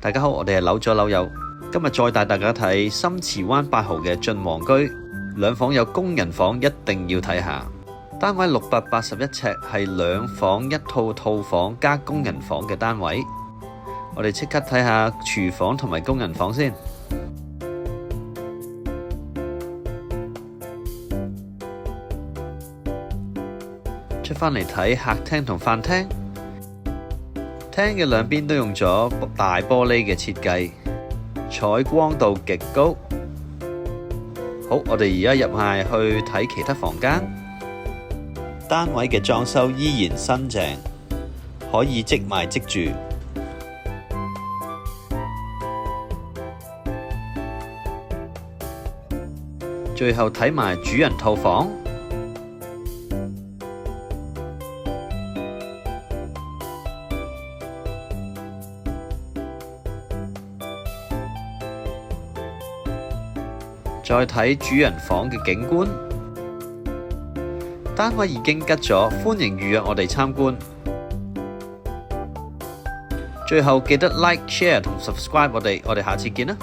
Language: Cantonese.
大家好，我哋係樓咗樓友，今日再帶大家睇深池灣8號嘅晉皇居，兩房有工人房，一定要睇下。單位681尺，係2房1套套房加工人房嘅單位。我哋即刻睇下廚房同埋工人房先。出返嚟睇客廳同飯廳。廳嘅兩邊都用咗大玻璃嘅設計，採光度極高。好，我哋而家入埋去睇其他房間。單位嘅裝修依然新淨，可以即買即住。最後睇埋主人套房。再睇主人房嘅景觀，單位已經吉咗，歡迎預約我哋參觀。最後記得 like、share 同 subscribe 我哋下次見啦。